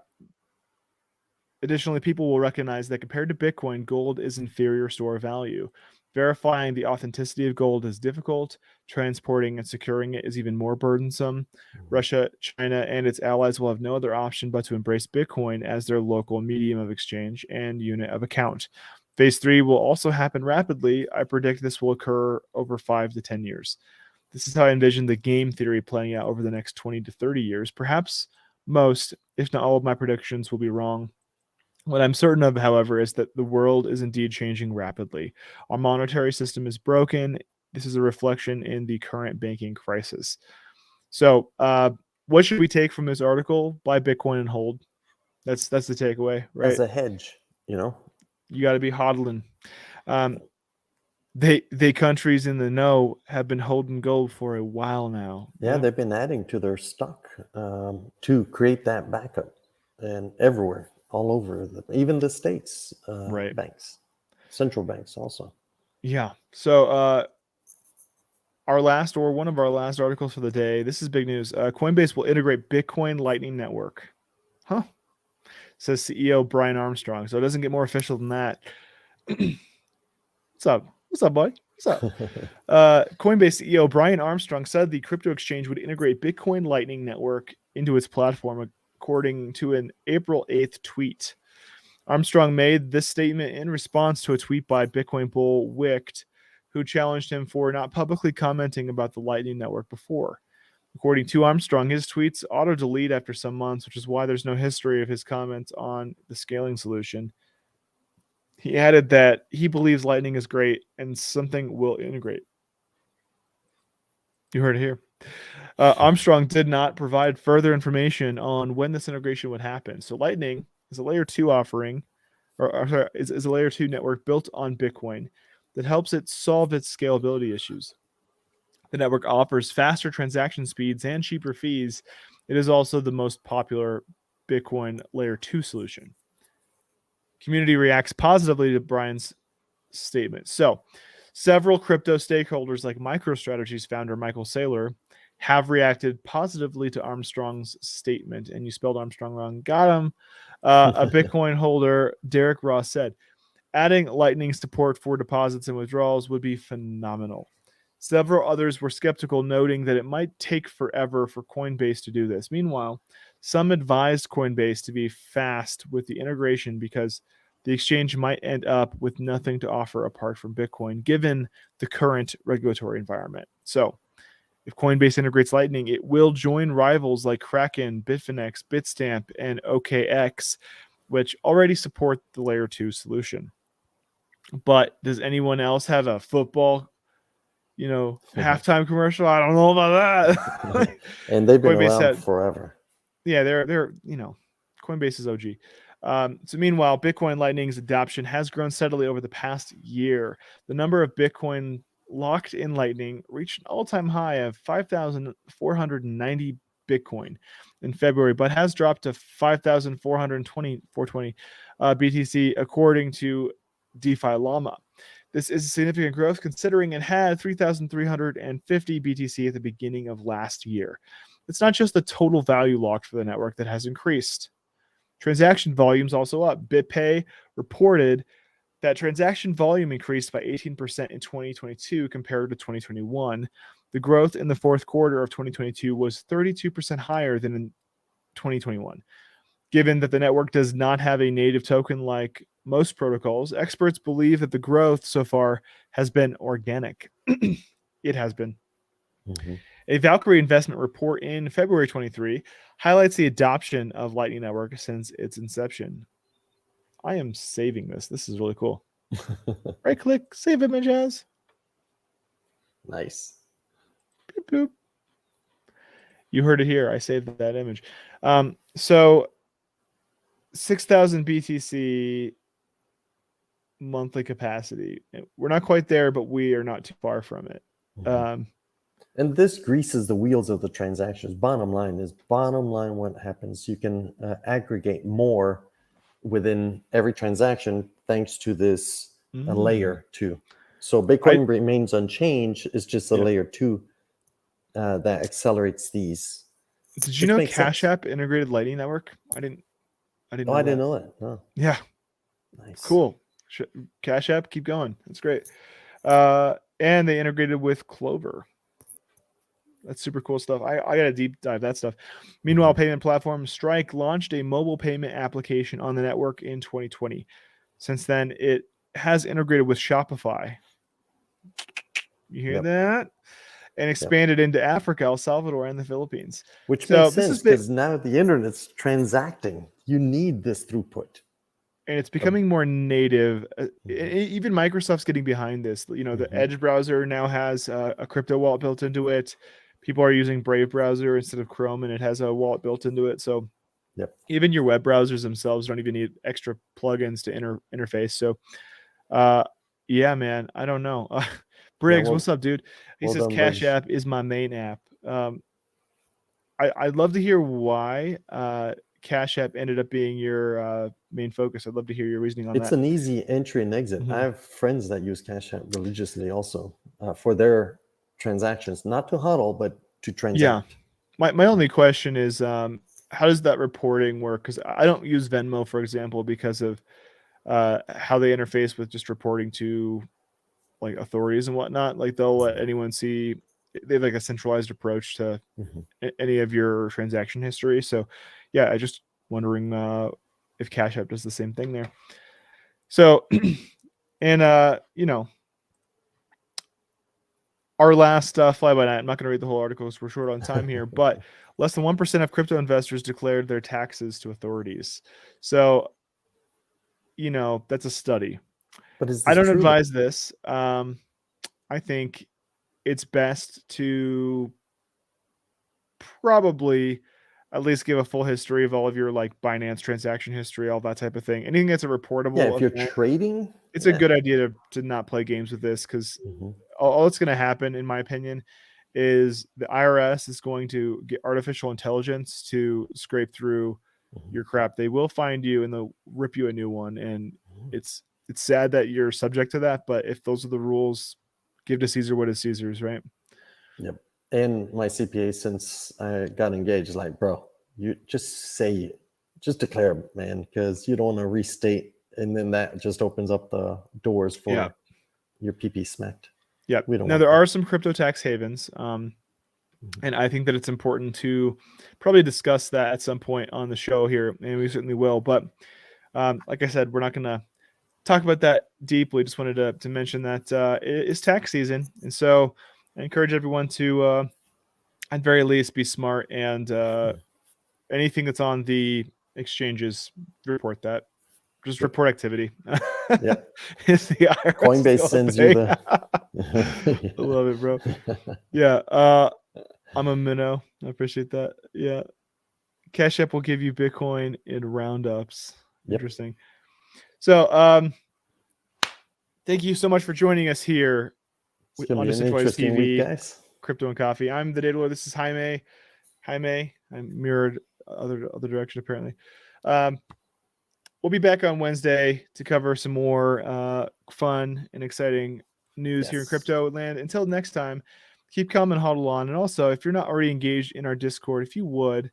Additionally, people will recognize that compared to Bitcoin, gold is inferior store of value. Verifying the authenticity of gold is difficult. Transporting and securing it is even more burdensome. Russia, China, and its allies will have no other option but to embrace Bitcoin as their local medium of exchange and unit of account. Phase 3 will also happen rapidly. I predict this will occur over 5 to 10 years. This is how I envision the game theory playing out over the next 20 to 30 years. Perhaps most, if not all of my predictions, will be wrong. What I'm certain of, however, is that the world is indeed changing rapidly. Our monetary system is broken. This is a reflection in the current banking crisis. So, what should we take from this article? Buy Bitcoin and hold. That's the takeaway, right? As a hedge, you know. You got to be hodling. They countries in the know have been holding gold for a while now. Yeah, they've been adding to their stock to create that backup, and everywhere, all over, even the states, Right. banks, central banks also. Yeah. So, one of our last articles for the day. This is big news. Coinbase will integrate Bitcoin Lightning Network. Huh? Says CEO Brian Armstrong. So it doesn't get more official than that. What's up? What's up, boy? What's up? Coinbase CEO Brian Armstrong said the crypto exchange would integrate Bitcoin Lightning Network into its platform, according to an April 8th tweet. Armstrong made this statement in response to a tweet by Bitcoin bull Wicht, who challenged him for not publicly commenting about the Lightning Network before. According to Armstrong, his tweets auto-delete after some months, which is why there's no history of his comments on the scaling solution. He added that he believes Lightning is great and something will integrate. You heard it here. Armstrong did not provide further information on when this integration would happen. So Lightning is a layer 2 offering, is a layer 2 network built on Bitcoin that helps it solve its scalability issues. The network offers faster transaction speeds and cheaper fees. It is also the most popular Bitcoin layer 2 solution. Community reacts positively to Brian's statement. So, several crypto stakeholders like MicroStrategy's founder Michael Saylor have reacted positively to Armstrong's statement. And you spelled Armstrong wrong. Got him. A Bitcoin holder, Derek Ross, said, adding Lightning support for deposits and withdrawals would be phenomenal. Several others were skeptical, noting that it might take forever for Coinbase to do this. Meanwhile, some advised Coinbase to be fast with the integration because the exchange might end up with nothing to offer apart from Bitcoin, given the current regulatory environment. So, if Coinbase integrates Lightning, it will join rivals like Kraken, Bitfinex, Bitstamp, and OKX, which already support the Layer 2 solution. But does anyone else have a football, halftime commercial? I don't know about that. And they've been Coinbase around forever. Yeah, they're Coinbase is OG. So meanwhile, Bitcoin Lightning's adoption has grown steadily over the past year. The number of Bitcoin locked in Lightning reached an all-time high of 5,490 Bitcoin in February, but has dropped to 5,420 BTC, according to DeFi Llama. This is a significant growth considering it had 3,350 BTC at the beginning of last year. It's not just the total value locked for the network that has increased. Transaction volume's also up. BitPay reported that transaction volume increased by 18% in 2022 compared to 2021. The growth in the fourth quarter of 2022 was 32% higher than in 2021. Given that the network does not have a native token like most protocols, experts believe that the growth so far has been organic. It has been. Mm-hmm. A Valkyrie investment report in February 23 highlights the adoption of Lightning Network since its inception. I am saving this. This is really cool. Right click, save image as. Nice. Boop, boop. You heard it here. I saved that image. So 6,000 BTC monthly capacity. We're not quite there, but we are not too far from it. Mm-hmm. And this greases the wheels of the transactions. Bottom line, what happens. You can aggregate more within every transaction thanks to this layer 2. So Bitcoin remains unchanged. It's just a layer 2 that accelerates these. Did you know Cash App integrated Lightning Network? I didn't know I didn't know that. No. Yeah. Nice. Cool. Cash App, keep going. That's great. And they integrated with Clover. That's super cool stuff. I got to deep dive that stuff. Meanwhile, payment platform Strike launched a mobile payment application on the network in 2020. Since then, it has integrated with Shopify. You hear that? And expanded into Africa, El Salvador, and the Philippines. Which makes sense because now the internet's transacting. You need this throughput. And it's becoming more native. Even Microsoft's getting behind this. You know, the Edge browser now has a crypto wallet built into it. People are using Brave browser instead of Chrome, and it has a wallet built into it. So even your web browsers themselves don't even need extra plugins to interface. So yeah, man, I don't know. Briggs, what's up, dude? He says Cash App is my main app. I'd love to hear why Cash App ended up being your main focus. I'd love to hear your reasoning on that. It's an easy entry and exit. I have friends that use Cash App religiously also for their transactions, not to hodl, but to transact. Yeah. My only question is, how does that reporting work? Because I don't use Venmo, for example, because of how they interface with just reporting to like authorities and whatnot. Like they'll let anyone see. They have like a centralized approach to any of your transaction history. So yeah, I just wondering if Cash App does the same thing there. So, and you know, our last fly-by-night, I'm not going to read the whole article because we're short on time here, but less than 1% of crypto investors declared their taxes to authorities. So, you know, that's a study. But is this I don't true? advise this. I think it's best to probably at least give a full history of all of your like Binance transaction history, all that type of thing. Anything that's a reportable. Yeah, if you're trading, it's a good idea to not play games with this because all that's going to happen, in my opinion, is the IRS is going to get artificial intelligence to scrape through your crap. They will find you and they'll rip you a new one. And it's sad that you're subject to that. But if those are the rules, give to Caesar what is Caesar's, right? Yep. And my CPA, since I got engaged, is like, bro, you just say it. Just declare, man, because you don't want to restate. And then that just opens up the doors for your PP smacked. Yeah. Now, there are some crypto tax havens. And I think that it's important to probably discuss that at some point on the show here. And we certainly will. But like I said, we're not going to talk about that deeply. Just wanted to mention that it is tax season. And so I encourage everyone to, at very least, be smart and anything that's on the exchanges, report that. Just report activity. It's the IRS Coinbase sends you the. I love it, bro. Yeah. I'm a minnow. I appreciate that. Yeah. Cash App will give you Bitcoin in roundups. Interesting. So, thank you so much for joining us here on Decentralized TV, week, guys. Crypto and Coffee. I'm the Data Lord. This is Jaime. I'm mirrored other direction apparently. We'll be back on Wednesday to cover some more fun and exciting news here in crypto land. Until next time, keep calm and huddle on. And also, if you're not already engaged in our Discord, if you would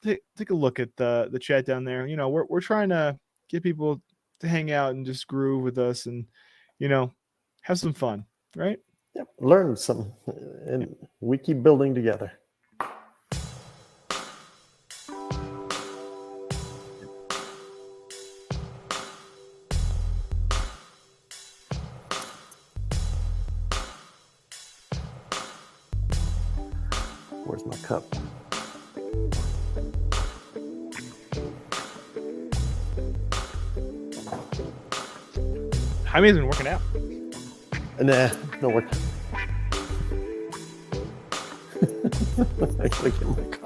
take a look at the chat down there. You know, we're trying to get people to hang out and just groove with us and, you know, have some fun, right? Yep. Learn some, and we keep building together. Where's my cup? Jaime's been working out. Nah, no work. I click in my cup.